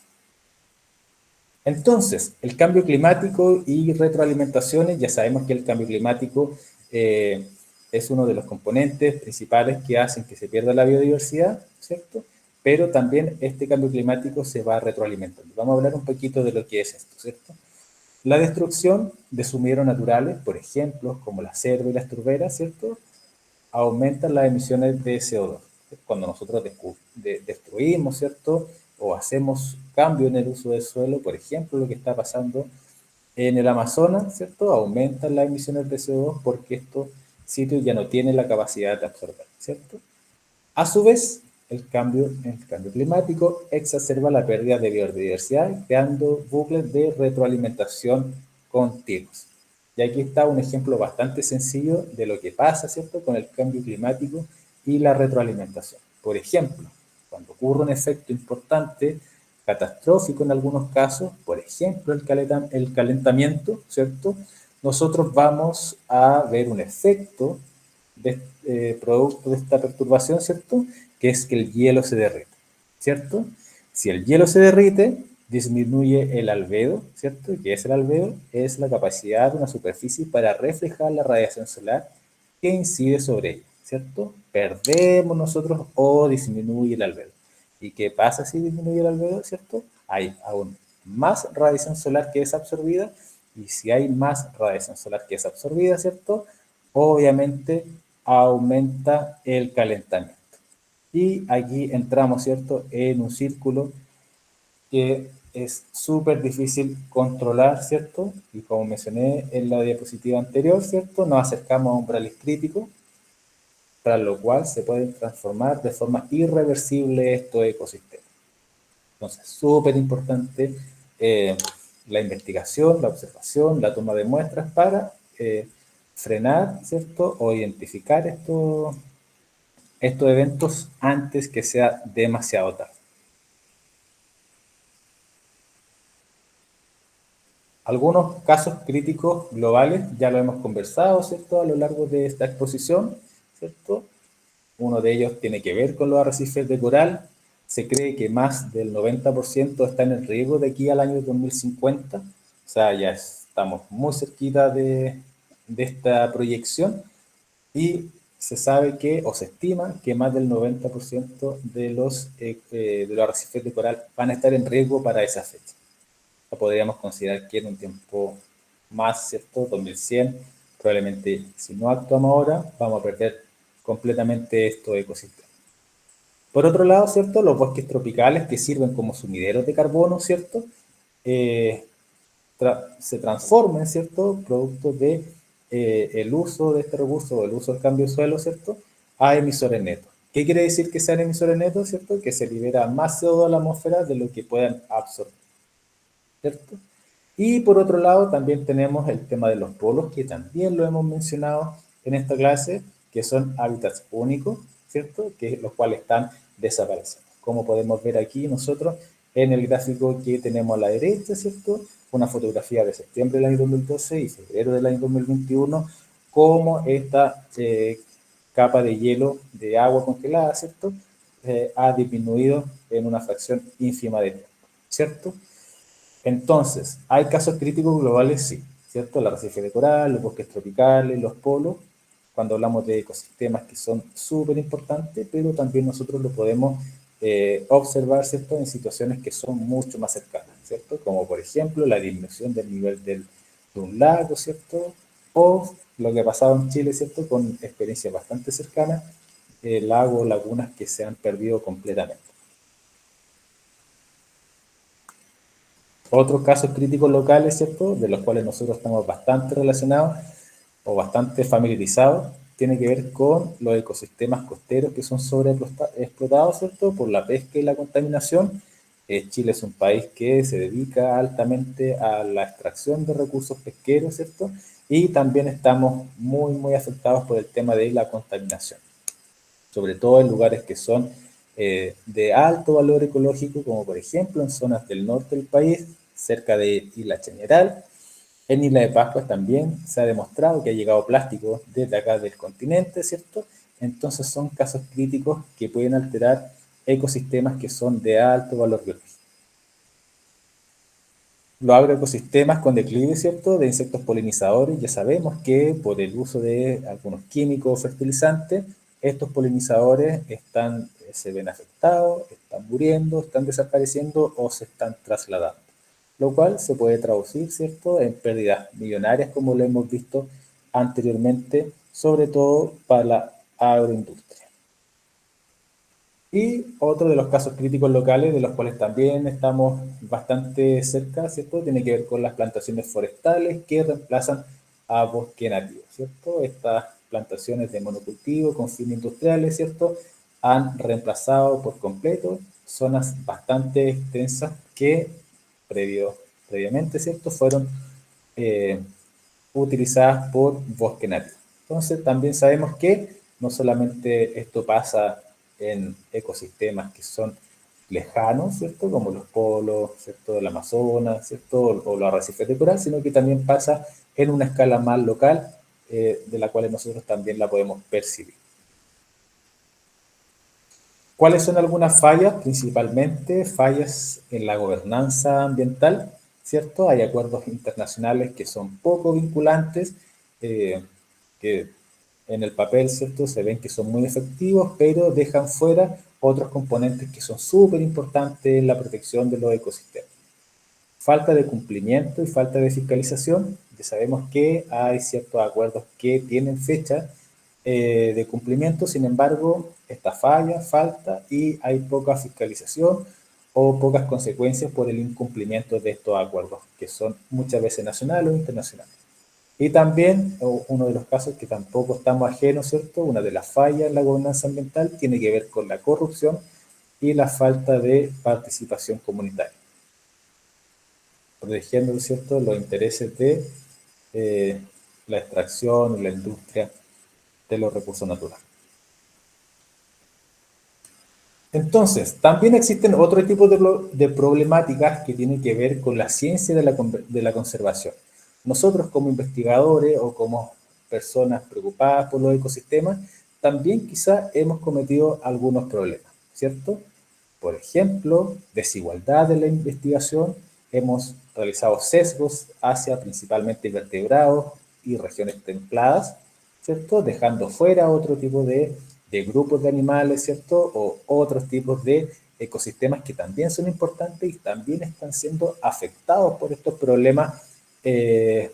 Entonces, el cambio climático y retroalimentaciones, ya sabemos que el cambio climático es uno de los componentes principales que hacen que se pierda la biodiversidad, ¿cierto? Pero también este cambio climático se va retroalimentando. Vamos a hablar un poquito de lo que es esto, ¿cierto? La destrucción de sumidero naturales, por ejemplo, como la selva y las turberas, ¿cierto?, aumentan las emisiones de CO2. Cuando nosotros destruimos, ¿cierto?, o hacemos cambio en el uso del suelo, por ejemplo, lo que está pasando en el Amazonas, ¿cierto?, aumentan las emisiones de CO2 porque estos sitios ya no tienen la capacidad de absorber, ¿cierto? A su vez, el cambio climático exacerba la pérdida de biodiversidad, creando bucles de retroalimentación continuos. Y aquí está un ejemplo bastante sencillo de lo que pasa, ¿cierto?, con el cambio climático y la retroalimentación. Por ejemplo, cuando ocurre un efecto importante, catastrófico en algunos casos, por ejemplo, el calentamiento, ¿cierto? Nosotros vamos a ver un efecto producto de esta perturbación, ¿cierto? Que es que el hielo se derrite, ¿cierto? Si el hielo se derrite, disminuye el albedo, ¿cierto? ¿Qué es el albedo? Es la capacidad de una superficie para reflejar la radiación solar que incide sobre ella, ¿cierto? Perdemos nosotros o disminuye el albedo. ¿Y qué pasa si disminuye el albedo, cierto? Hay aún más radiación solar que es absorbida, y si hay más radiación solar que es absorbida, ¿cierto? Obviamente aumenta el calentamiento. Y aquí entramos, ¿cierto?, en un círculo que es súper difícil controlar, ¿cierto? Y como mencioné en la diapositiva anterior, ¿cierto?, nos acercamos a umbrales críticos, tras lo cual se pueden transformar de forma irreversible estos ecosistemas. Entonces, súper importante la investigación, la observación, la toma de muestras para frenar, ¿cierto?, o identificar estos eventos antes que sea demasiado tarde. Algunos casos críticos globales ya lo hemos conversado, ¿cierto?, a lo largo de esta exposición, ¿cierto? Uno de ellos tiene que ver con los arrecifes de coral. Se cree que más del 90% están en riesgo de aquí al año 2050. O sea, ya estamos muy cerquita de esta proyección. Y se sabe que, o se estima, que más del 90% de los arrecifes de coral van a estar en riesgo para esa fecha. O podríamos considerar que en un tiempo más, ¿cierto? 2100, probablemente si no actuamos ahora, vamos a perder completamente estos ecosistemas. Por otro lado, ¿cierto?, los bosques tropicales que sirven como sumideros de carbono, ¿cierto?, se transforman, ¿cierto?, producto de el uso de este recurso o el uso del cambio de suelo, ¿cierto?, a emisores netos. ¿Qué quiere decir que sean emisores netos, ¿cierto? Que se libera más CO2 a la atmósfera de lo que puedan absorber, ¿cierto? Y por otro lado también tenemos el tema de los polos, que también lo hemos mencionado en esta clase, que son hábitats únicos, ¿cierto?, que los cuales están desapareciendo. Como podemos ver aquí nosotros en el gráfico que tenemos a la derecha, ¿cierto?, una fotografía de septiembre del año 2012 y febrero del año 2021, cómo esta capa de hielo de agua congelada, ¿cierto?, ha disminuido en una fracción ínfima de tiempo, ¿cierto? Entonces, ¿hay casos críticos globales? Sí, ¿cierto? El arrecife de coral, los bosques tropicales, los polos, cuando hablamos de ecosistemas que son súper importantes, pero también nosotros lo podemos observar, ¿cierto?, en situaciones que son mucho más cercanas, ¿cierto? Como por ejemplo la disminución del nivel de un lago, ¿cierto? O lo que ha pasado en Chile, ¿cierto?, con experiencias bastante cercanas, lagos, lagunas que se han perdido completamente. Otros casos críticos locales, ¿cierto?, de los cuales nosotros estamos bastante relacionados o bastante familiarizados, tiene que ver con los ecosistemas costeros que son sobreexplotados, ¿cierto?, por la pesca y la contaminación. Chile es un país que se dedica altamente a la extracción de recursos pesqueros, ¿cierto? Y también estamos muy, muy afectados por el tema de la contaminación, sobre todo en lugares que son de alto valor ecológico, como por ejemplo en zonas del norte del país, cerca de Isla Chañaral. En Isla de Pascua también se ha demostrado que ha llegado plástico desde acá del continente, ¿cierto? Entonces son casos críticos que pueden alterar ecosistemas que son de alto valor biológico. Los agroecosistemas con declive, ¿cierto?, de insectos polinizadores, ya sabemos que por el uso de algunos químicos o fertilizantes, estos polinizadores se ven afectados, están muriendo, están desapareciendo o se están trasladando, lo cual se puede traducir, ¿cierto?, en pérdidas millonarias, como lo hemos visto anteriormente, sobre todo para la agroindustria. Y otro de los casos críticos locales, de los cuales también estamos bastante cerca, ¿cierto?, tiene que ver con las plantaciones forestales que reemplazan a bosque nativo, ¿cierto? Estas plantaciones de monocultivo con fines industriales, ¿cierto?, han reemplazado por completo zonas bastante extensas que previamente, ¿cierto?, fueron utilizadas por bosque nativo. Entonces también sabemos que no solamente esto pasa en ecosistemas que son lejanos, ¿cierto? Como los polos, ¿cierto? El Amazonas, ¿cierto? O los arrecifes de coral, sino que también pasa en una escala más local, de la cual nosotros también la podemos percibir. ¿Cuáles son algunas fallas? Principalmente fallas en la gobernanza ambiental, ¿cierto? Hay acuerdos internacionales que son poco vinculantes, que en el papel, ¿cierto? Se ven que son muy efectivos, pero dejan fuera otros componentes que son súper importantes en la protección de los ecosistemas. Falta de cumplimiento y falta de fiscalización. Ya sabemos que hay ciertos acuerdos que tienen fecha de cumplimiento, sin embargo, esta falla, falta y hay poca fiscalización o pocas consecuencias por el incumplimiento de estos acuerdos, que son muchas veces nacionales o internacionales. Y también, uno de los casos que tampoco estamos ajenos, ¿cierto? Una de las fallas en la gobernanza ambiental tiene que ver con la corrupción y la falta de participación comunitaria, protegiendo, ¿cierto?, los intereses de la extracción y la industria de los recursos naturales. Entonces, también existen otro tipo de problemáticas que tienen que ver con la ciencia de la conservación. Nosotros como investigadores o como personas preocupadas por los ecosistemas, también quizá hemos cometido algunos problemas, ¿cierto? Por ejemplo, desigualdad en la investigación, hemos realizado sesgos hacia principalmente invertebrados y regiones templadas, ¿cierto? Dejando fuera otro tipo de grupos de animales, ¿cierto? O otros tipos de ecosistemas que también son importantes y también están siendo afectados por estos problemas que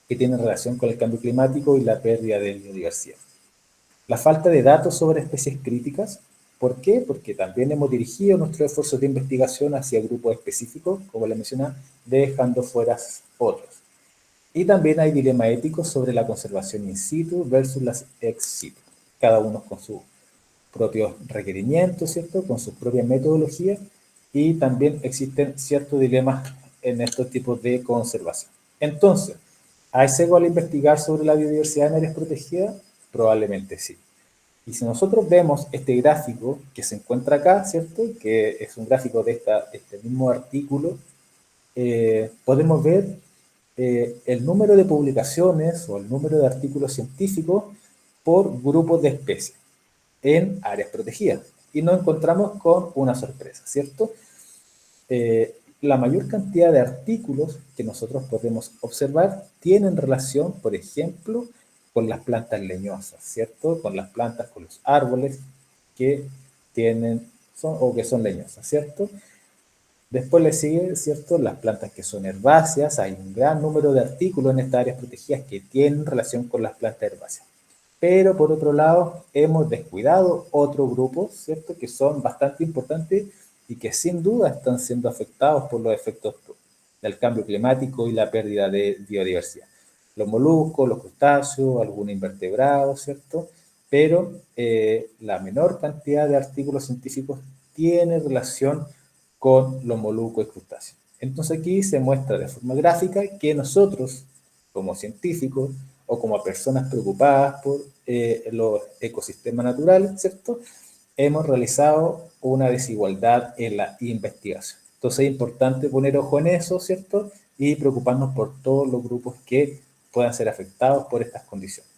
tienen relación con el cambio climático y la pérdida de biodiversidad. La falta de datos sobre especies críticas. ¿Por qué? Porque también hemos dirigido nuestros esfuerzos de investigación hacia grupos específicos, como les mencionaba, dejando fuera otros. Y también hay dilemas éticos sobre la conservación in situ versus las ex situ, cada uno con sus propios requerimientos, ¿cierto? Con sus propias metodologías, y también existen ciertos dilemas en estos tipos de conservación. Entonces, ¿hay sesgo al investigar sobre la biodiversidad en áreas protegidas? Probablemente sí. Y si nosotros vemos este gráfico que se encuentra acá, ¿cierto? Que es un gráfico de este mismo artículo, podemos ver el número de publicaciones o el número de artículos científicos por grupos de especies en áreas protegidas. Y nos encontramos con una sorpresa, ¿cierto? La mayor cantidad de artículos que nosotros podemos observar tienen relación, por ejemplo, con las plantas leñosas, ¿cierto? Con las plantas, con los árboles que que son leñosas, ¿cierto? Después le sigue, ¿cierto?, las plantas que son herbáceas. Hay un gran número de artículos en estas áreas protegidas que tienen relación con las plantas herbáceas. Pero por otro lado, hemos descuidado otro grupo, ¿cierto?, que son bastante importantes y que sin duda están siendo afectados por los efectos del cambio climático y la pérdida de biodiversidad. Los moluscos, los crustáceos, algunos invertebrados, ¿cierto? Pero la menor cantidad de artículos científicos tiene relación con los moluscos y crustáceos. Entonces aquí se muestra de forma gráfica que nosotros, como científicos o como personas preocupadas por los ecosistemas naturales, ¿cierto?, hemos realizado una desigualdad en la investigación. Entonces es importante poner ojo en eso, ¿cierto?, y preocuparnos por todos los grupos que puedan ser afectados por estas condiciones.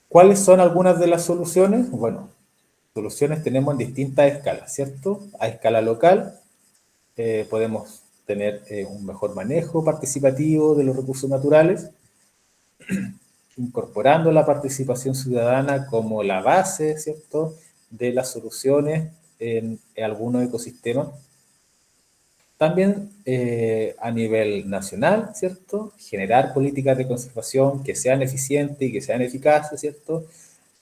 ¿Cuáles son algunas de las soluciones? Bueno, soluciones tenemos en distintas escalas, ¿cierto? A escala local podemos tener un mejor manejo participativo de los recursos naturales, incorporando la participación ciudadana como la base, ¿cierto?, de las soluciones en algunos ecosistemas. También a nivel nacional, ¿cierto?, generar políticas de conservación que sean eficientes y que sean eficaces, ¿cierto?,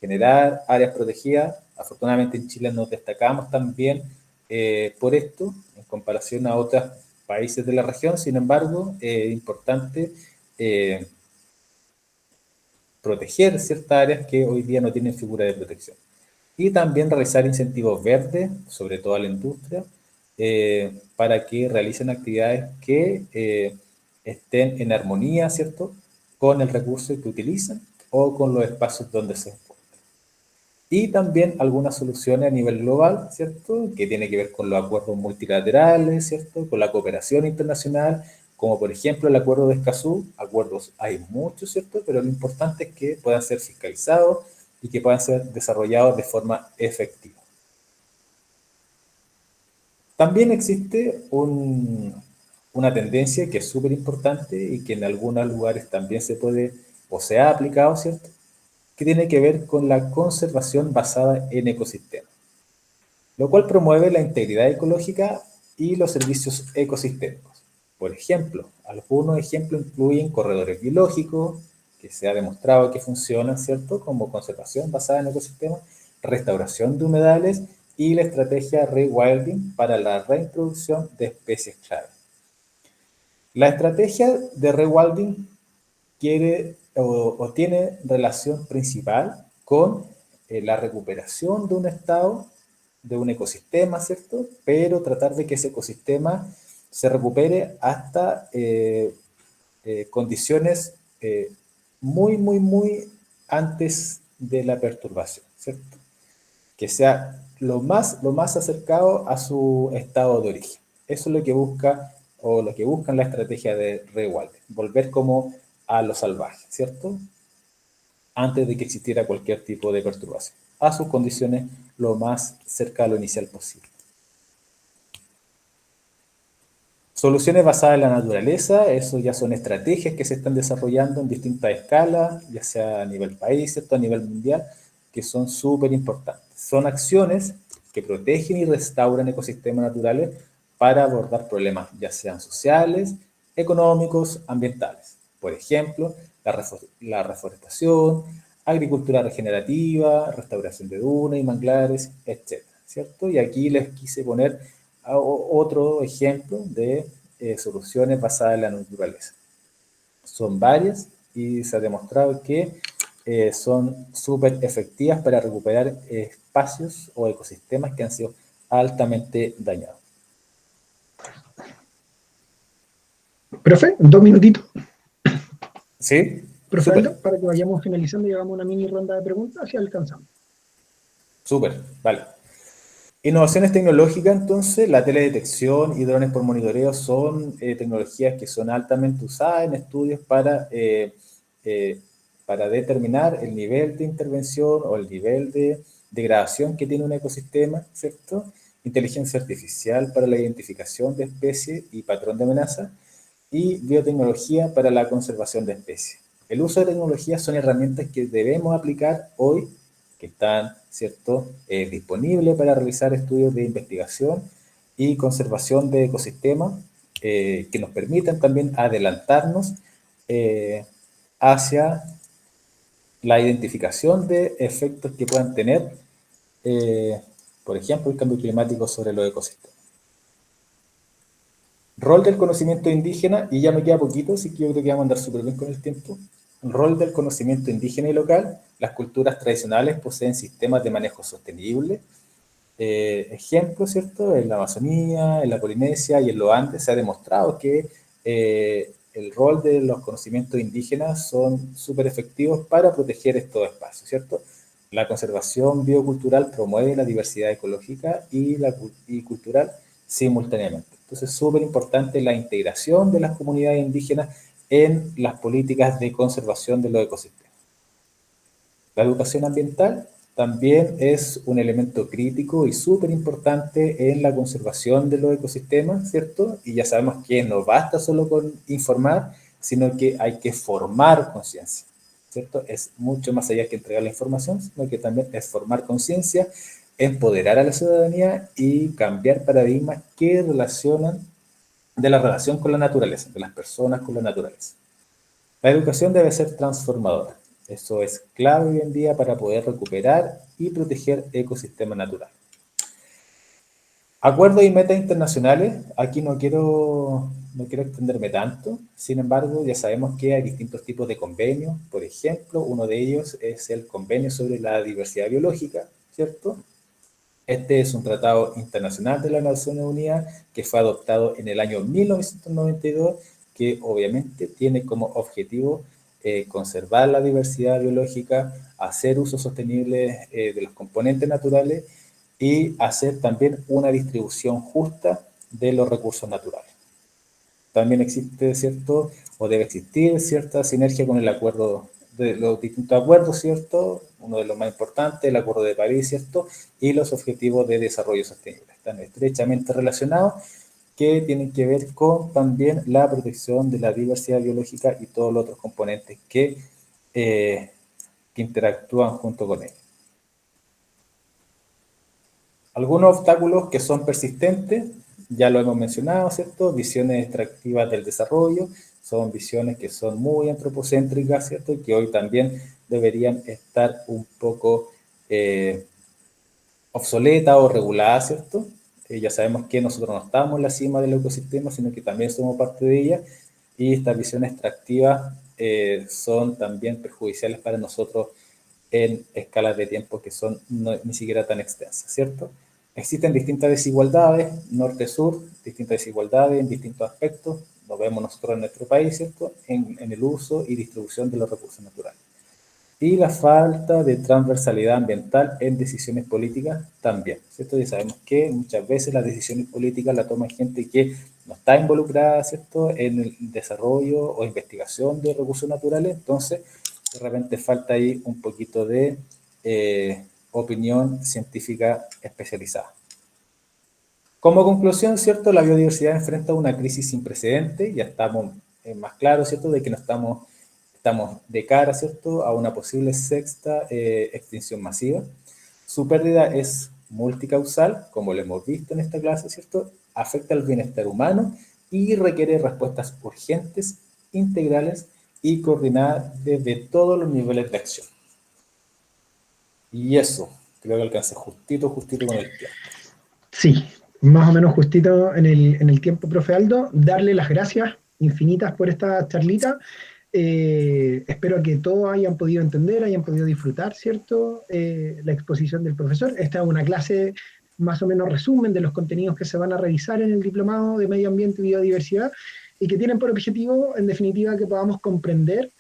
generar áreas protegidas. Afortunadamente en Chile nos destacamos también por esto, en comparación a otros países de la región. Sin embargo, es importante proteger ciertas áreas que hoy día no tienen figura de protección. Y también realizar incentivos verdes, sobre todo a la industria, para que realicen actividades que estén en armonía, ¿cierto?, con el recurso que utilizan o con los espacios donde se encuentran. y también algunas soluciones a nivel global, ¿cierto? Que tiene que ver con los acuerdos multilaterales, ¿cierto? Con la cooperación internacional, como por ejemplo el acuerdo de Escazú. Acuerdos hay muchos, ¿cierto? Pero lo importante es que puedan ser fiscalizados y que puedan ser desarrollados de forma efectiva. También existe una tendencia que es súper importante y que en algunos lugares también se puede o se ha aplicado, ¿cierto? Que tiene que ver con la conservación basada en ecosistemas, lo cual promueve la integridad ecológica y los servicios ecosistémicos. Por ejemplo, algunos ejemplos incluyen corredores biológicos, que se ha demostrado que funcionan, ¿cierto?, como conservación basada en ecosistemas, restauración de humedales y la estrategia rewilding para la reintroducción de especies clave. La estrategia de rewilding quiere o tiene relación principal con la recuperación de un estado, de un ecosistema, ¿cierto? Pero tratar de que ese ecosistema se recupere hasta condiciones muy antes de la perturbación, ¿cierto? Que sea lo más acercado a su estado de origen. Eso es lo que busca o lo que buscan la estrategia de rewilding, volver como a lo salvaje, ¿cierto? Antes de que existiera cualquier tipo de perturbación, a sus condiciones lo más cerca a lo inicial posible. Soluciones basadas en la naturaleza, eso ya son estrategias que se están desarrollando en distintas escalas, ya sea a nivel país, ¿cierto?, a nivel mundial, que son súper importantes. Son acciones que protegen y restauran ecosistemas naturales para abordar problemas ya sean sociales, económicos, ambientales. Por ejemplo, la reforestación, agricultura regenerativa, restauración de dunas y manglares, etc., ¿cierto? Y aquí les quise poner otro ejemplo de soluciones basadas en la naturaleza. Son varias y se ha demostrado que son súper efectivas para recuperar espacios o ecosistemas que han sido altamente dañados. Profe, 2 minutitos. ¿Sí? Profe Súper. Aldo, para que vayamos finalizando y hagamos una mini ronda de preguntas si alcanzamos. Súper, vale. Innovaciones tecnológicas, entonces, la teledetección y drones por monitoreo son tecnologías que son altamente usadas en estudios para determinar el nivel de intervención o el nivel de degradación que tiene un ecosistema, ¿cierto? Inteligencia artificial para la identificación de especies y patrón de amenaza, y biotecnología para la conservación de especies. El uso de tecnologías son herramientas que debemos aplicar hoy, que están, ¿cierto?, disponibles para realizar estudios de investigación y conservación de ecosistemas, que nos permitan también adelantarnos hacia la identificación de efectos que puedan tener, por ejemplo, el cambio climático sobre los ecosistemas. Rol del conocimiento indígena, y ya me queda poquito, así que yo creo que vamos a andar súper bien con el tiempo. Rol del conocimiento indígena y local. Las culturas tradicionales poseen sistemas de manejo sostenible. Ejemplo, ¿cierto? En la Amazonía, en la Polinesia y en los Andes se ha demostrado que el rol de los conocimientos indígenas son súper efectivos para proteger estos espacios, ¿cierto? La conservación biocultural promueve la diversidad ecológica y cultural simultáneamente. Entonces es súper importante la integración de las comunidades indígenas en las políticas de conservación de los ecosistemas. La educación ambiental también es un elemento crítico y súper importante en la conservación de los ecosistemas, ¿cierto? Y ya sabemos que no basta solo con informar, sino que hay que formar conciencia, ¿cierto? Es mucho más allá que entregar la información, sino que también es formar conciencia, empoderar a la ciudadanía y cambiar paradigmas que relacionan de la relación con la naturaleza, de las personas con la naturaleza. La educación debe ser transformadora. Eso es clave hoy en día para poder recuperar y proteger ecosistemas naturales. Acuerdos y metas internacionales. Aquí no quiero extenderme tanto. Sin embargo, ya sabemos que hay distintos tipos de convenios. Por ejemplo, uno de ellos es el convenio sobre la diversidad biológica, ¿cierto? Este es un tratado internacional de las Naciones Unidas que fue adoptado en el año 1992, que obviamente tiene como objetivo conservar la diversidad biológica, hacer uso sostenible de los componentes naturales y hacer también una distribución justa de los recursos naturales. También existe, ¿cierto? O debe existir cierta sinergia con el acuerdo, de los distintos acuerdos, ¿cierto? Uno de los más importantes, el Acuerdo de París, ¿cierto? Y los Objetivos de Desarrollo Sostenible. Están estrechamente relacionados, que tienen que ver con también la protección de la diversidad biológica y todos los otros componentes que interactúan junto con ellos. Algunos obstáculos que son persistentes, ya lo hemos mencionado, ¿cierto? Visiones extractivas del desarrollo, son visiones que son muy antropocéntricas, ¿cierto? Y que hoy también deberían estar un poco obsoletas o reguladas, ¿cierto? Ya sabemos que nosotros no estamos en la cima del ecosistema, sino que también somos parte de ella, y estas visiones extractivas son también perjudiciales para nosotros en escalas de tiempo que son ni siquiera tan extensas, ¿cierto? Existen distintas desigualdades, norte-sur, distintas desigualdades en distintos aspectos, lo vemos nosotros en nuestro país, ¿cierto? En el uso y distribución de los recursos naturales. Y la falta de transversalidad ambiental en decisiones políticas también, ¿cierto? Y sabemos que muchas veces las decisiones políticas las toma gente que no está involucrada, ¿cierto?, en el desarrollo o investigación de recursos naturales, entonces de repente falta ahí un poquito de opinión científica especializada. Como conclusión, ¿cierto?, la biodiversidad enfrenta una crisis sin precedentes, ya estamos más claros, ¿cierto?, de que no estamos de cara, ¿cierto?, a una posible sexta extinción masiva. Su pérdida es multicausal, como lo hemos visto en esta clase, ¿cierto?, afecta al bienestar humano y requiere respuestas urgentes, integrales y coordinadas desde todos los niveles de acción. Y eso, creo que alcancé justito con el tiempo. Sí, más o menos justito en el tiempo, profe Aldo. Darle las gracias infinitas por esta charlita. Espero que todos hayan podido entender, hayan podido disfrutar, ¿cierto? La exposición del profesor. Esta es una clase más o menos resumen de los contenidos que se van a revisar en el Diplomado de Medio Ambiente y Biodiversidad y que tienen por objetivo, en definitiva, que podamos comprender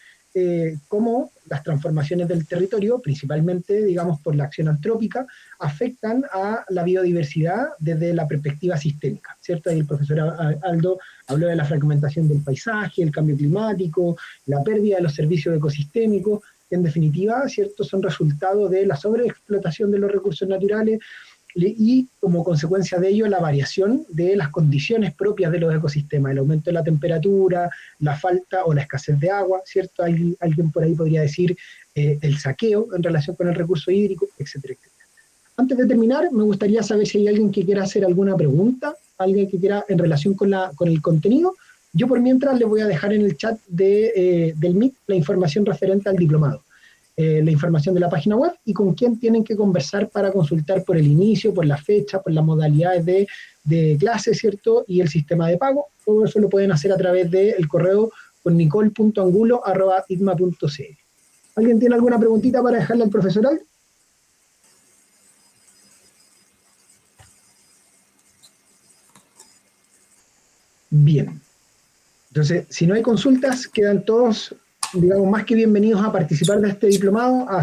cómo las transformaciones del territorio, principalmente, digamos, por la acción antrópica, afectan a la biodiversidad desde la perspectiva sistémica, ¿cierto? Ahí el profesor Aldo habló de la fragmentación del paisaje, el cambio climático, la pérdida de los servicios ecosistémicos, que en definitiva, ¿cierto?, son resultado de la sobreexplotación de los recursos naturales y como consecuencia de ello la variación de las condiciones propias de los ecosistemas, el aumento de la temperatura, la falta o la escasez de agua, ¿cierto? Alguien por ahí podría decir el saqueo en relación con el recurso hídrico, etcétera, etcétera. Antes de terminar, me gustaría saber si hay alguien que quiera hacer alguna pregunta, alguien que quiera en relación con el contenido. Yo por mientras les voy a dejar en el chat del Meet la información referente al diplomado. La información de la página web y con quién tienen que conversar para consultar por el inicio, por la fecha, por las modalidades de clase, ¿cierto? Y el sistema de pago. Todo eso lo pueden hacer a través del correo con nicole.angulo@itma.cl. ¿Alguien tiene alguna preguntita para dejarle al profesor Aldo? Bien. Entonces, si no hay consultas, quedan todos, digamos, más que bienvenidos a participar de este diplomado, a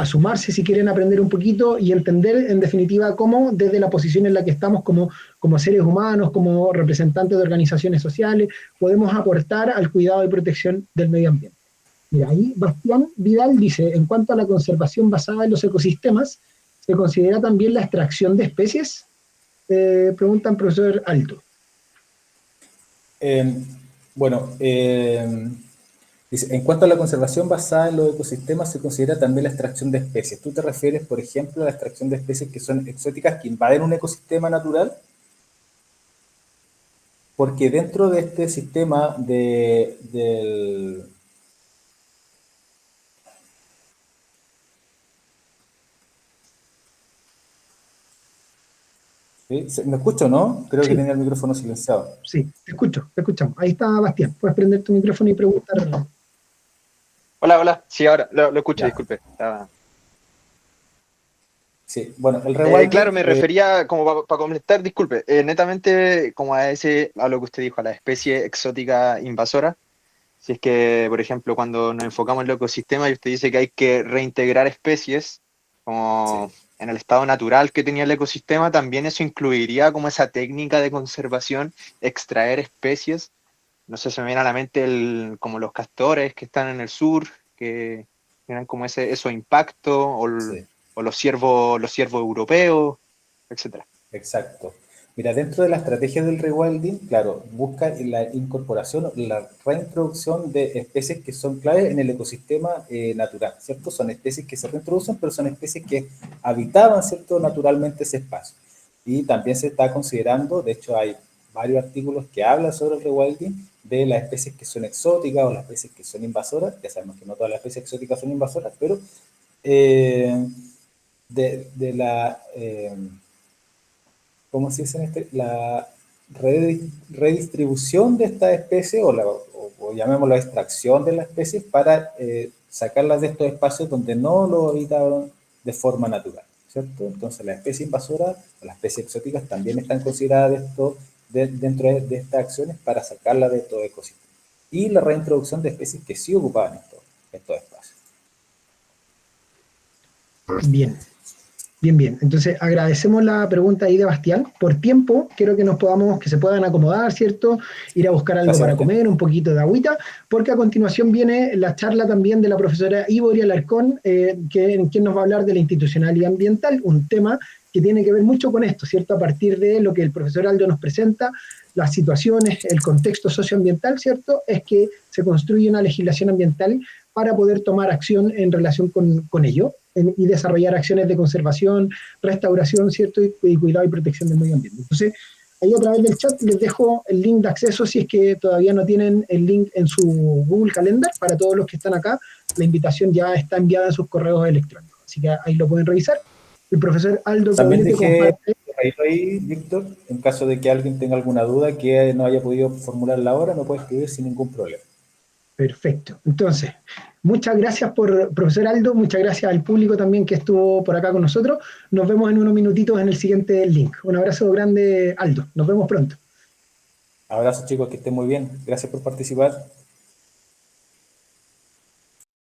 sumarse si quieren aprender un poquito y entender, en definitiva, cómo desde la posición en la que estamos como seres humanos, como representantes de organizaciones sociales, podemos aportar al cuidado y protección del medio ambiente. Mira, ahí Bastián Vidal dice, en cuanto a la conservación basada en los ecosistemas, ¿se considera también la extracción de especies? Preguntan profesor Alto. Bueno, dice, en cuanto a la conservación basada en los ecosistemas, se considera también la extracción de especies. ¿Tú te refieres, por ejemplo, a la extracción de especies que son exóticas, que invaden un ecosistema natural? Porque dentro de este sistema del... ¿Sí? ¿Me escucho, no? Creo que Sí. tenía el micrófono silenciado. Sí, te escuchamos. Ahí está Bastián, puedes prender tu micrófono y preguntar. Hola, sí, ahora lo escucho, Ya. disculpe. Sí, bueno, el rewilding... Claro, me refería, como para completar, disculpe, netamente como a lo que usted dijo, a la especie exótica invasora. Si es que, por ejemplo, cuando nos enfocamos en el ecosistema y usted dice que hay que reintegrar especies como en el estado natural que tenía el ecosistema, también eso incluiría como esa técnica de conservación, extraer especies. No sé, se me viene a la mente como los castores que están en el sur, que tienen como eso impacto, Sí. o los ciervos europeos, etcétera. Exacto. Mira, dentro de la estrategia del rewilding, claro, busca la incorporación, la reintroducción de especies que son claves en el ecosistema natural, ¿cierto? Son especies que se reintroducen, pero son especies que habitaban, ¿cierto?, naturalmente ese espacio. Y también se está considerando, de hecho hay varios artículos que hablan sobre el rewilding, de las especies que son exóticas o las especies que son invasoras. Ya sabemos que no todas las especies exóticas son invasoras, pero de la... ¿cómo se dice en la redistribución de esta especie o llamémoslo extracción de la especie para sacarlas de estos espacios donde no lo habitaban de forma natural, ¿cierto? Entonces las especies invasoras o las especies exóticas también están consideradas dentro de estas acciones para sacarlas de estos ecosistemas. Y la reintroducción de especies que sí ocupaban estos espacios. Bien. Bien, bien. Entonces, agradecemos la pregunta ahí de Bastián. Por tiempo, quiero que que se puedan acomodar, ¿cierto? Ir a buscar algo Gracias, para Bastián. comer, un poquito de agüita, porque a continuación viene la charla también de la profesora Ivory Alarcón, quien nos va a hablar de la institucionalidad ambiental, un tema que tiene que ver mucho con esto, ¿cierto? A partir de lo que el profesor Aldo nos presenta, las situaciones, el contexto socioambiental, ¿cierto? Es que se construye una legislación ambiental para poder tomar acción en relación con ello y desarrollar acciones de conservación, restauración, ¿cierto? Y cuidado y protección del medio ambiente. Entonces, ahí a través del chat les dejo el link de acceso si es que todavía no tienen el link en su Google Calendar. Para todos los que están acá, la invitación ya está enviada en sus correos electrónicos. Así que ahí lo pueden revisar. El profesor Aldo También Poblete dejé comparte. ahí, Víctor, en caso de que alguien tenga alguna duda que no haya podido formularla ahora, me puede escribir sin ningún problema. Perfecto. Entonces, muchas gracias por profesor Aldo, muchas gracias al público también que estuvo por acá con nosotros. Nos vemos en unos minutitos en el siguiente link. Un abrazo grande, Aldo. Nos vemos pronto. Abrazos, chicos, que estén muy bien. Gracias por participar.